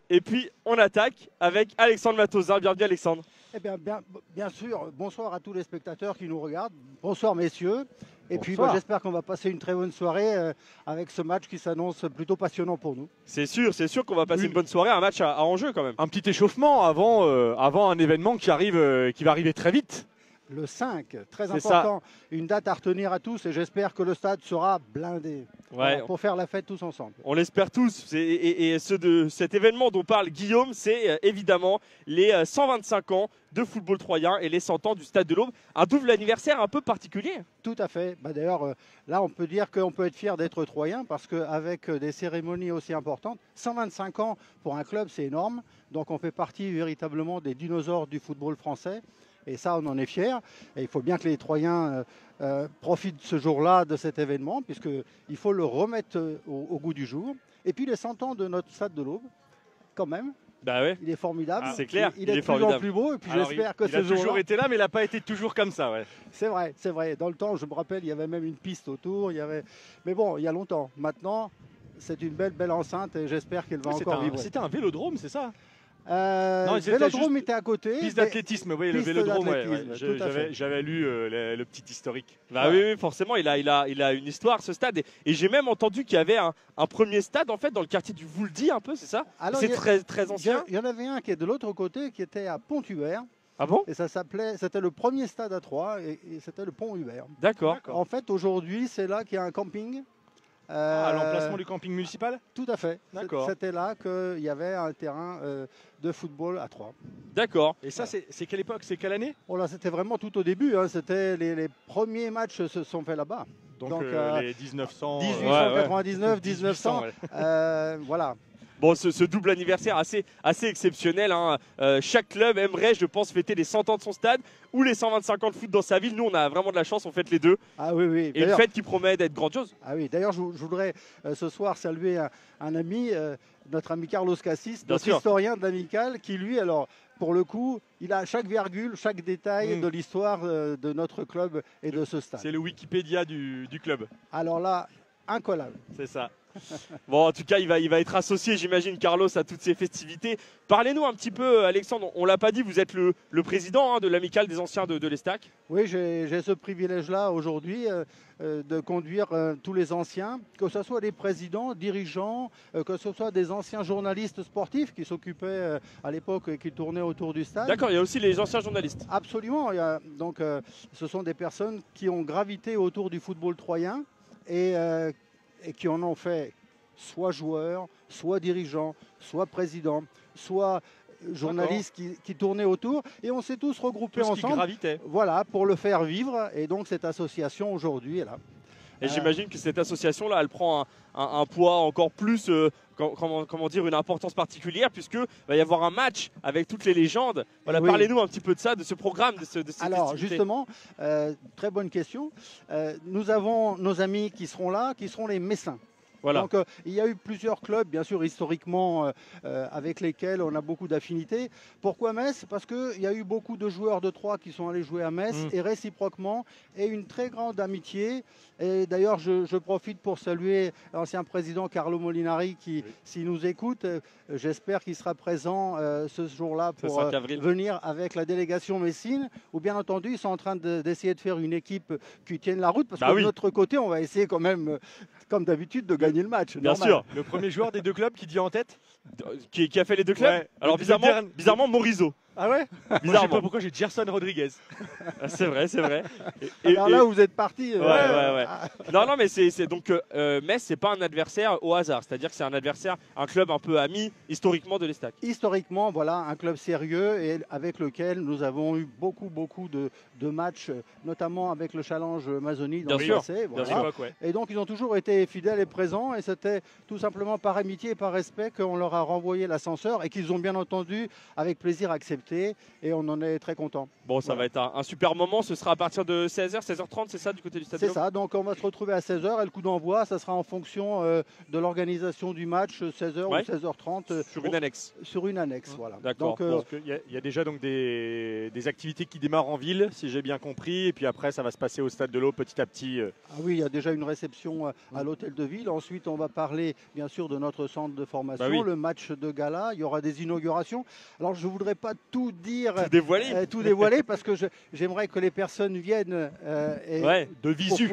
Et puis on attaque avec Alexandre Matozin. Bienvenue Alexandre. Eh bien sûr, bonsoir à tous les spectateurs qui nous regardent. Bonsoir messieurs. Et puis j'espère qu'on va passer une très bonne soirée avec ce match qui s'annonce plutôt passionnant pour nous. C'est sûr qu'on va passer une bonne soirée, un match à enjeu quand même. Un petit échauffement avant un événement qui va arriver très vite. Le 5, très important, une date à retenir à tous et j'espère que le stade sera blindé pour faire la fête tous ensemble. On l'espère tous. Et cet événement dont parle Guillaume, c'est évidemment les 125 ans de football troyen et les 100 ans du Stade de l'Aube. Un double anniversaire un peu particulier. Tout à fait. D'ailleurs, là, on peut dire qu'on peut être fier d'être troyen parce qu'avec des cérémonies aussi importantes, 125 ans pour un club, c'est énorme. Donc on fait partie véritablement des dinosaures du football français. Et ça, on en est fiers. Et il faut bien que les Troyens profitent ce jour-là de cet événement, puisqu'il faut le remettre au goût du jour. Et puis les 100 ans de notre Stade de l'Aube, quand même. Bah ouais. Il est formidable. C'est clair. Il est de plus en plus beau. Et puis j'espère que ce jour-là. Il a toujours été là, mais il n'a pas été toujours comme ça. Ouais. C'est vrai, c'est vrai. Dans le temps, je me rappelle, il y avait même une piste autour. Mais bon, il y a longtemps. Maintenant, c'est une belle enceinte et j'espère qu'elle va encore vivre. C'était un vélodrome, c'est ça? Non, le vélodrome était à côté. Piste d'athlétisme, oui, le vélodrome. J'avais lu le petit historique. Bah oui, forcément, il a une histoire ce stade. Et j'ai même entendu qu'il y avait un premier stade en fait dans le quartier du Vouldy un peu, c'est ça? C'est très ancien. Il y en avait un qui est de l'autre côté, qui était à Pont-Hubert. Ah bon? Et c'était le premier stade à Troyes et c'était le Pont-Hubert. D'accord. En fait, aujourd'hui, c'est là qu'il y a un camping. À l'emplacement du camping municipal? Tout à fait. D'accord. C'était là qu'il y avait un terrain de football à Troyes. D'accord. Et ça, c'est quelle époque? C'est quelle année? Oh là, c'était vraiment tout au début. Hein. C'était les premiers matchs se sont faits là-bas. Donc les 1900... 1899, 1900. Voilà. Bon, ce double anniversaire assez exceptionnel. Hein. Chaque club aimerait, je pense, fêter les 100 ans de son stade ou les 125 ans de foot dans sa ville. Nous, on a vraiment de la chance, on fête les deux. Ah oui, oui. Et une fête qui promet d'être grandiose. Ah oui, d'ailleurs, je voudrais ce soir saluer un ami, notre ami Carlos Cassis, notre historien de l'Amicale, qui lui, alors, pour le coup, il a chaque virgule, chaque détail de l'histoire de notre club et de ce stade. C'est le Wikipédia du club. Alors là, incollable. C'est ça. Bon, en tout cas, il va être associé, j'imagine, Carlos, à toutes ces festivités. Parlez-nous un petit peu, Alexandre. On l'a pas dit, vous êtes le président de l'amicale des anciens de l'Estac. Oui, j'ai ce privilège-là aujourd'hui de conduire tous les anciens, que ce soit des présidents, dirigeants, que ce soit des anciens journalistes sportifs qui s'occupaient à l'époque et qui tournaient autour du stade. D'accord, il y a aussi les anciens journalistes. Absolument. Donc, ce sont des personnes qui ont gravité autour du football troyen et qui en ont fait soit joueurs, soit dirigeants, soit présidents, soit journalistes qui tournaient autour. Et on s'est tous regroupés ensemble voilà, pour le faire vivre. Et donc cette association aujourd'hui est là. Et j'imagine que cette association-là, elle prend un poids encore plus, comment dire, une importance particulière, puisqu'il va y avoir un match avec toutes les légendes. Voilà, oui. Parlez-nous un petit peu de ça, de ce programme, de cette Alors festivité. justement, très bonne question. Nous avons nos amis qui seront là, qui seront les Messins. Voilà. Donc il y a eu plusieurs clubs, bien sûr, historiquement, avec lesquels on a beaucoup d'affinités. Pourquoi Metz? Parce qu'il y a eu beaucoup de joueurs de Troyes qui sont allés jouer à Metz et réciproquement, et une très grande amitié. Et d'ailleurs, je profite pour saluer l'ancien président Carlo Molinari qui, s'il nous écoute, j'espère qu'il sera présent ce jour-là pour venir avec la délégation messine. Ou bien entendu, ils sont en train d'essayer de faire une équipe qui tienne la route, parce que de notre côté, on va essayer quand même, comme d'abitude, de gagner le match. Bien normal. sûr. Le premier joueur des deux clubs qui dit en tête qui a fait les deux clubs. Alors bizarrement Morisot. Ah ouais? Je sais pas pourquoi j'ai Gerson Rodriguez. C'est vrai, c'est vrai. Alors là, vous êtes parti. Ouais. Non, mais c'est donc Metz, c'est pas un adversaire au hasard. C'est-à-dire que c'est un adversaire, un club un peu ami historiquement de l'Estac. Historiquement, voilà, un club sérieux et avec lequel nous avons eu beaucoup de matchs, notamment avec le Challenge Mazzoni dans le passé. Voilà. Et donc ils ont toujours été fidèles et présents, et c'était tout simplement par amitié et par respect qu'on leur a renvoyé l'ascenseur et qu'ils ont bien entendu avec plaisir accepté. adopté et on en est très content. Bon, ça va être un super moment. Ce sera à partir de 16h, 16h30, c'est ça, du côté du stade? C'est ça, donc on va se retrouver à 16h et le coup d'envoi, ça sera en fonction de l'organisation du match, 16h ou 16h30. Sur une annexe. Sur une annexe, voilà. D'accord. Il y a déjà donc des activités qui démarrent en ville, si j'ai bien compris, et puis après ça va se passer au stade de l'Aube petit à petit. Ah oui, il y a déjà une réception à l'hôtel de ville. Ensuite, on va parler bien sûr de notre centre de formation, le match de gala, il y aura des inaugurations. Alors je ne voudrais pas tout dire, tout dévoiler parce que j'aimerais que les personnes viennent de visu,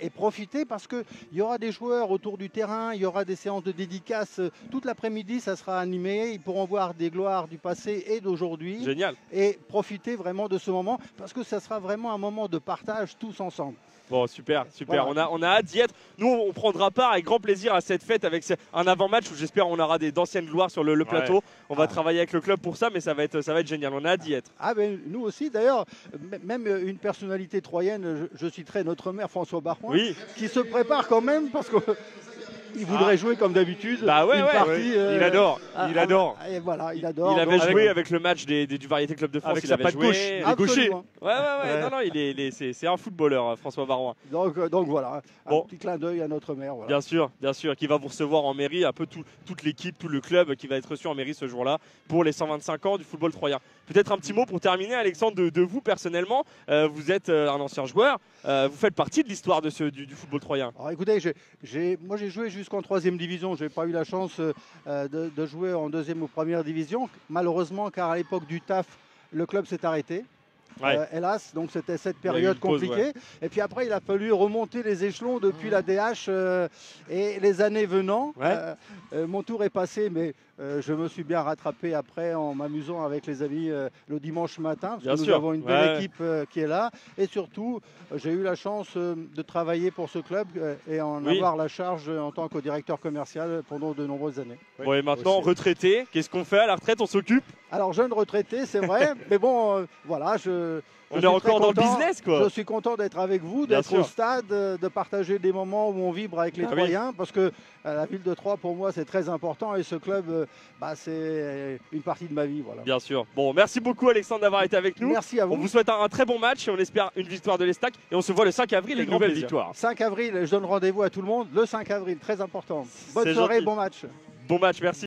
et profiter parce qu'il y aura des joueurs autour du terrain, il y aura des séances de dédicaces. Toute l'après-midi, ça sera animé. Ils pourront voir des gloires du passé et d'aujourd'hui. Génial. Et profiter vraiment de ce moment parce que ça sera vraiment un moment de partage tous ensemble. Bon, super. Voilà. On a hâte d'y être. Nous, on prendra part avec grand plaisir à cette fête avec un avant-match où j'espère on aura d'anciennes gloires sur le plateau. On va travailler avec le club pour ça, mais ça va être génial. On a hâte d'y être. Ah ben nous aussi. D'ailleurs, même une personnalité troyenne, je citerai notre maire François Barouin, qui se prépare quand même parce que il voudrait jouer comme d'habitude. Bah ouais, il adore. Il adore. Et voilà, il adore. Il avait joué avec le match du Variété Club de France. Avec il sa avait patte joué. gauche. Il est gaucher. Non, c'est un footballeur, François Barouin. Donc voilà, un petit clin d'œil à notre maire. Voilà. Bien sûr, qui va vous recevoir en mairie, un peu toute l'équipe, tout le club qui va être reçu en mairie ce jour-là pour les 125 ans du football troyen. Peut-être un petit mot pour terminer, Alexandre, de vous personnellement. Vous êtes un ancien joueur. Vous faites partie de l'histoire du football troyen. Alors écoutez, moi j'ai joué jusqu'en 3e division. Je n'ai pas eu la chance de jouer en 2e ou 1re division, malheureusement, car à l'époque du TAF, le club s'est arrêté. Hélas, donc c'était cette période compliquée. Et puis après, il a fallu remonter les échelons depuis la DH et les années venant. Mon tour est passé, mais je me suis bien rattrapé après en m'amusant avec les amis le dimanche matin. Parce que nous avons une belle équipe qui est là. Et surtout, j'ai eu la chance de travailler pour ce club et en avoir la charge en tant que directeur commercial pendant de nombreuses années. Et maintenant, retraité, qu'est-ce qu'on fait à la retraite? On s'occupe? Alors, jeune retraité, c'est vrai. Mais bon, voilà, on est encore dans le business, quoi. Je suis content d'être avec vous, d'être au stade, de partager des moments où on vibre avec les Troyens, parce que la ville de Troyes, pour moi, c'est très important et ce club, c'est une partie de ma vie. Voilà. Bien sûr. Bon, merci beaucoup, Alexandre, d'avoir été avec nous. Merci à vous. On vous souhaite un très bon match et on espère une victoire de l'Estac. Et on se voit le 5 avril, une nouvelle victoire. 5 avril, je donne rendez-vous à tout le monde le 5 avril, très important. Bonne soirée, bon match. Bon match, merci.